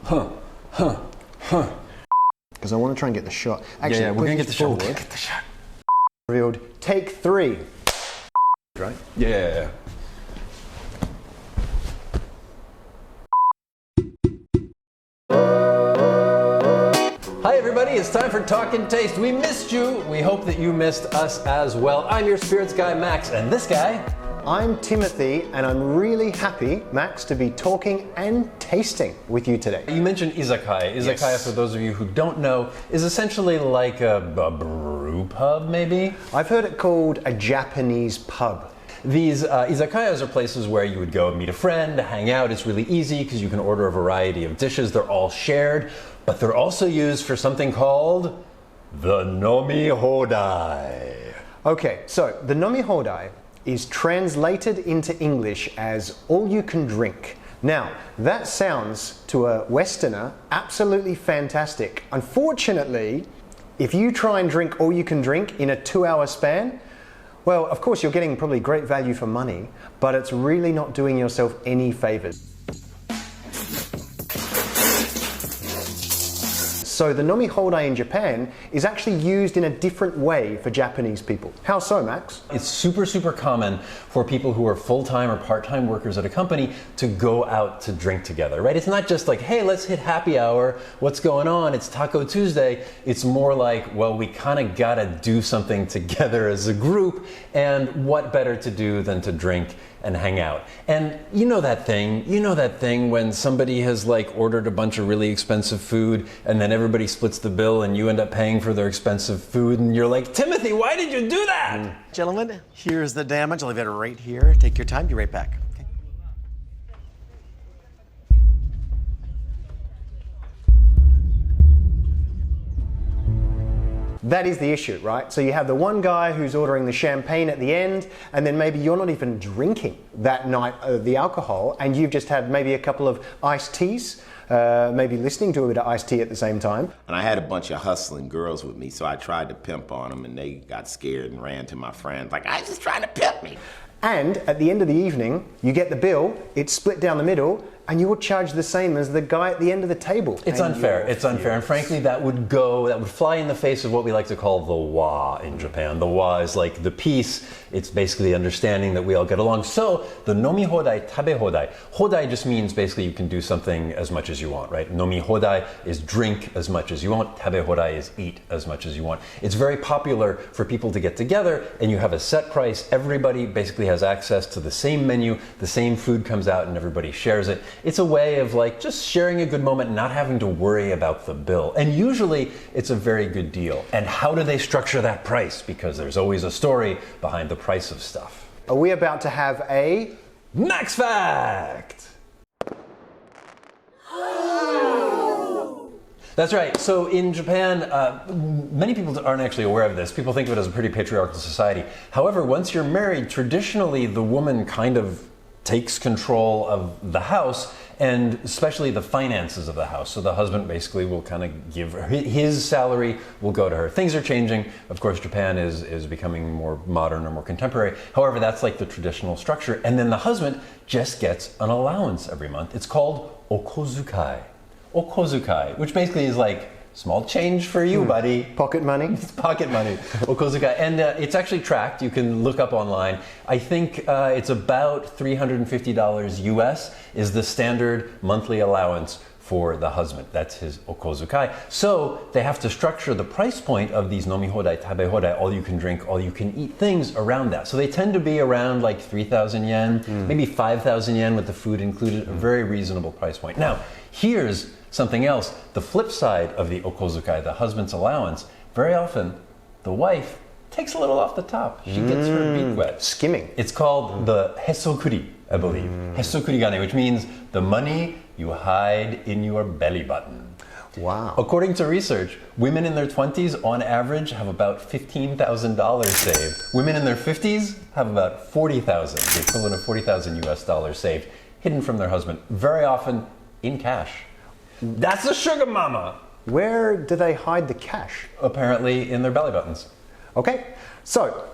Because I want to try and get the shot. Actually, yeah, we're gonna get the shot. We're gonna get the shot. Revealed. Take 3. Right? Yeah. Hi everybody, it's time for Talk and Taste. We missed you. We hope that you missed us as well. I'm your spirits guy, Max, and this guy. I'm Timothy, and I'm really happy, Max, to be talking and tasting with you today. You mentioned izakaya. Izakaya, Yes. for those of you who don't know, is essentially like a brew pub, maybe? I've heard it called a Japanese pub. These izakayas are places where you would go meet a friend, hang out. It's really easy because you can order a variety of dishes. They're all shared, but they're also used for something called the nomihoudai. Okay, so the nomihoudai is translated into English as all you can drink. Now, that sounds to a Westerner absolutely fantastic. Unfortunately, if you try and drink all you can drink in a 2-hour span, well, of course, you're getting probably great value for money, but it's really not doing yourself any favors. So the nomihoudai in Japan is actually used in a different way for Japanese people. How so, Max? It's super common for people who are full-time or part-time workers at a company to go out to drink together, right? It's not just like, hey, let's hit happy hour. What's going on? It's Taco Tuesday. It's more like, well, we kind of gotta do something together as a group, and what better to do than to drink and hang out. And you know that thing when somebody has like ordered a bunch of really expensive food and then everybody splits the bill and you end up paying for their expensive food and you're like, Timothy, why did you do that? Gentlemen, here's the damage. I'll leave it right here. Take your time, be right back. Okay. That is the issue, right? So you have the one guy who's ordering the champagne at the end, and then maybe you're not even drinking that night the alcohol, and you've just had maybe a couple of iced teas, maybe listening to a bit of iced tea at the same time. And I had a bunch of hustling girls with me, so I tried to pimp on them, and they got scared and ran to my friends like, I was just trying to pimp me. And at the end of the evening, you get the bill, it's split down the middle, and you will charge the same as the guy at the end of the table. It's unfair. It's unfair. And frankly, that would fly in the face of what we like to call the wa in Japan. The wa is like the peace. It's basically understanding that we all get along. So the nomihoudai, tabehoudai. Hodai just means basically you can do something as much as you want, right? Nomihoudai is drink as much as you want. Tabehoudai is eat as much as you want. It's very popular for people to get together and you have a set price. Everybody basically has access to the same menu. The same food comes out and everybody shares it. It's a way of like just sharing a good moment and not having to worry about the bill. And usually it's a very good deal. And how do they structure that price? Because there's always a story behind the price of stuff. Are we about to have a Max Fact? That's right. So in Japan, many people aren't actually aware of this. People think of it as a pretty patriarchal society. However, once you're married, traditionally the woman kind of takes control of the house and especially the finances of the house. So the husband basically will kind of give her, his salary will go to her. Things are changing. Of course, Japan is becoming more modern or more contemporary. However, that's like the traditional structure. And then the husband just gets an allowance every month. It's called okozukai. Okozukai, which basically is like small change for you, buddy. pocket money? It's pocket money. Okozukai. And it's actually tracked. You can look up online. I think it's about $350 US is the standard monthly allowance for the husband. That's his okozukai. So they have to structure the price point of these nomihoudai, tabehoudai, all you can drink, all you can eat things around that. So they tend to be around like 3,000 yen, maybe 5,000 yen with the food included, a very reasonable price point. Now, here's something else. The flip side of the okozukai, the husband's allowance, very often the wife takes a little off the top. She gets her beak wet. Skimming. It's called the hesokuri, I believe. Hesokuri gane, which means the money you hide in your belly button. Wow. According to research, women in their 20s on average have about $15,000 saved. Women in their 50s have about 40,000, the equivalent of 40,000 US dollars saved, hidden from their husband, very often in cash. That's a sugar mama. Where do they hide the cash? Apparently in their belly buttons. Okay, so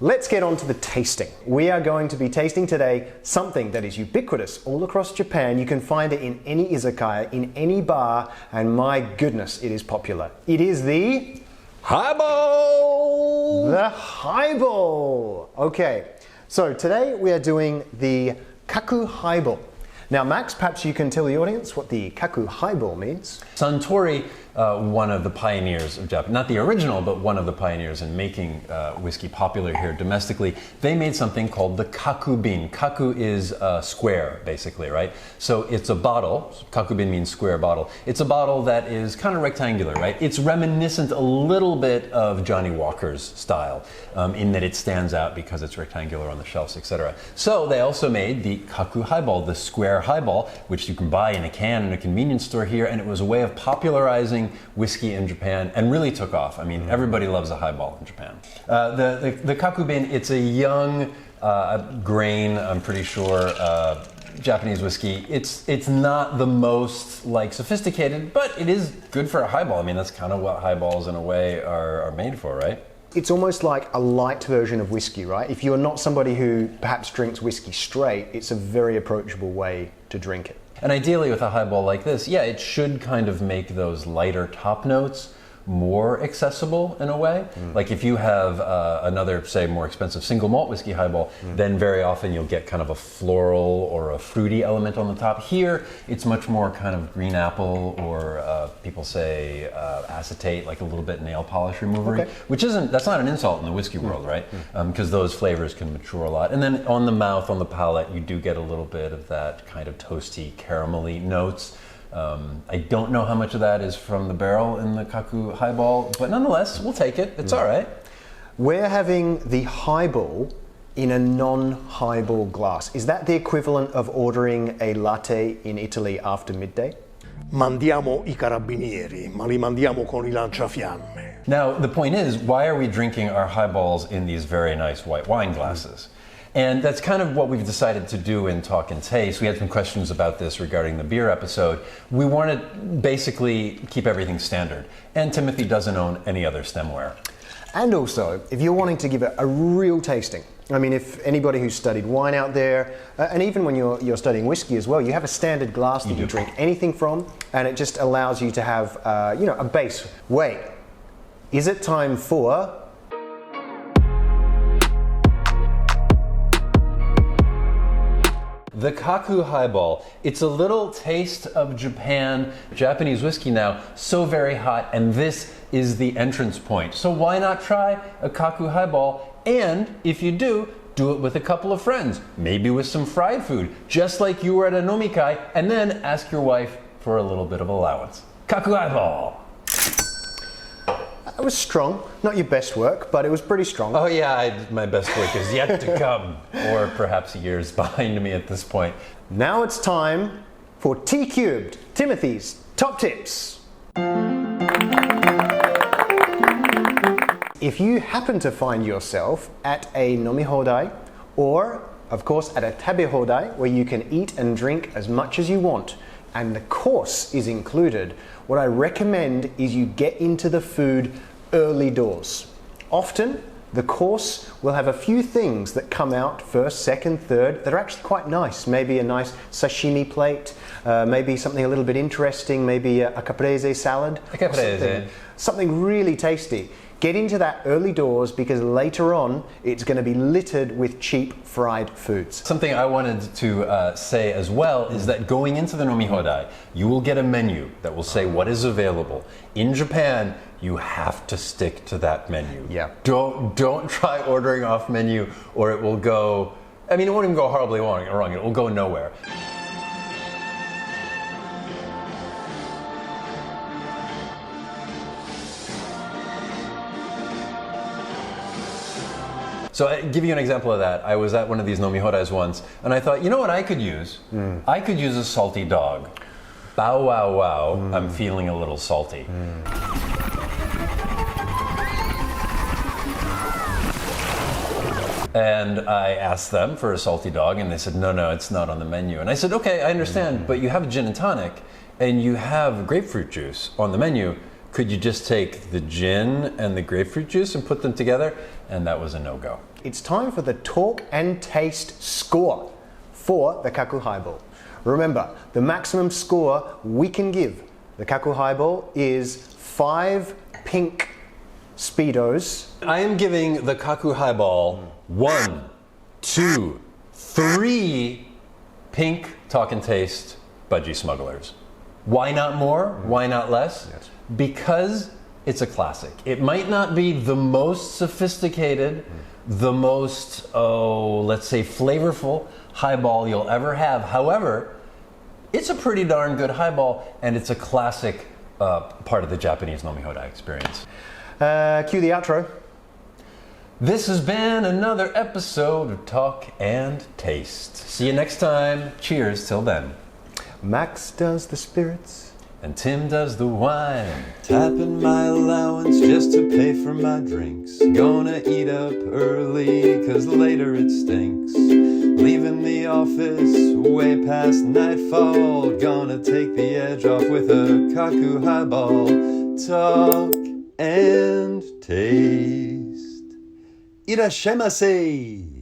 let's get on to the tasting. We are going to be tasting today something that is ubiquitous all across Japan. You can find it in any izakaya, in any bar, and my goodness, it is popular. It is the highball! The highball! Okay, so today we are doing the kaku highball. Now, Max, perhaps you can tell the audience what the kaku highball means. Suntory, one of the pioneers of Japan, not the original, but one of the pioneers in making whiskey popular here domestically, they made something called the kaku bin. Kaku is square, basically, right? So it's a bottle. Kaku bin means square bottle. It's a bottle that is kind of rectangular, right? It's reminiscent a little bit of Johnny Walker's style, in that it stands out because it's rectangular on the shelves, etc. So they also made the kaku highball, the square highball, which you can buy in a can in a convenience store here, and it was a way of popularizing whiskey in Japan and really took off. I mean, everybody loves a highball in Japan. The kaku bin, it's a young grain, I'm pretty sure, Japanese whiskey. It's not the most sophisticated, but it is good for a highball. I mean, that's kind of what highballs in a way are made for, right? It's almost like a light version of whiskey, right? If you're not somebody who perhaps drinks whiskey straight, it's a very approachable way to drink it. And ideally with a highball like this, yeah, it should kind of make those lighter top notes more accessible in a way. Like if you have another, say, more expensive single malt whiskey highball, then very often you'll get kind of a floral or a fruity element on the top. Here, it's much more kind of green apple or people say acetate, like a little bit nail polish remover, which that's not an insult in the whiskey world, right? Because those flavors can mature a lot. And then on the mouth, on the palate, you do get a little bit of that kind of toasty, caramelly notes. I don't know how much of that is from the barrel in the kaku highball, but nonetheless, we'll take it. It's all right. We're having the highball in a non-highball glass. Is that the equivalent of ordering a latte in Italy after midday? Mandiamo I carabinieri, ma li mandiamo con i lanciafiamme. Now, the point is, why are we drinking our highballs in these very nice white wine glasses? And that's kind of what we've decided to do in Talk and Taste. We had some questions about this regarding the beer episode. We want to basically keep everything standard. And Timothy doesn't own any other stemware. And also, if you're wanting to give it a real tasting, I mean, if anybody who's studied wine out there, and even when you're studying whiskey as well, you have a standard glass that you drink anything from, and it just allows you to have, a base. Wait, is it time for... The kaku highball. It's a little taste of Japan, Japanese whiskey now, so very hot, and this is the entrance point. So why not try a kaku highball? And if you do it with a couple of friends, maybe with some fried food, just like you were at a nomikai, and then ask your wife for a little bit of allowance. Kaku highball. It was strong. Not your best work, but it was pretty strong. Oh yeah, my best work is yet to come. Or perhaps years behind me at this point. Now it's time for T Cubed, Timothy's Top Tips. If you happen to find yourself at a nomihoudai, or of course at a tabehoudai, where you can eat and drink as much as you want, and the course is included, what I recommend is you get into the food early doors. Often, the course will have a few things that come out first, second, third that are actually quite nice. Maybe a nice sashimi plate, maybe something a little bit interesting, maybe a caprese salad. A caprese. Something really tasty. Get into that early doors because later on it's going to be littered with cheap fried foods. Something I wanted to say as well is that going into the nomihoudai, you will get a menu that will say what is available. In Japan, you have to stick to that menu. Yeah. Don't try ordering off menu or it will go, I mean, it won't even go horribly wrong. It will go nowhere. So I'll give you an example of that. I was at one of these nomihoudais once, and I thought, you know what I could use? I could use a salty dog. Bow wow wow, I'm feeling a little salty. And I asked them for a salty dog, and they said, no, it's not on the menu. And I said, okay, I understand, but you have a gin and tonic, and you have grapefruit juice on the menu. could you just take the gin and the grapefruit juice and put them together? And that was a no-go. It's time for the talk and taste score for the Kaku Highball. Remember, the maximum score we can give the Kaku Highball is 5 pink Speedos. I am giving the Kaku Highball 1, 2, 3 pink Talk and Taste budgie smugglers. Why not more? Why not less? Yes. Because it's a classic. It might not be the most sophisticated, the most, let's say flavorful highball you'll ever have. However, it's a pretty darn good highball, and it's a classic part of the Japanese nomihoudai experience. Cue the outro. This has been another episode of Talk and Taste. See you next time. Cheers till then. Max does the spirits. And Tim does the wine. Tapping my allowance just to pay for my drinks. Gonna eat up early, cause later it stinks. Leaving the office way past nightfall. Gonna take the edge off with a Kaku Highball. Talk and Taste. Irashaimase!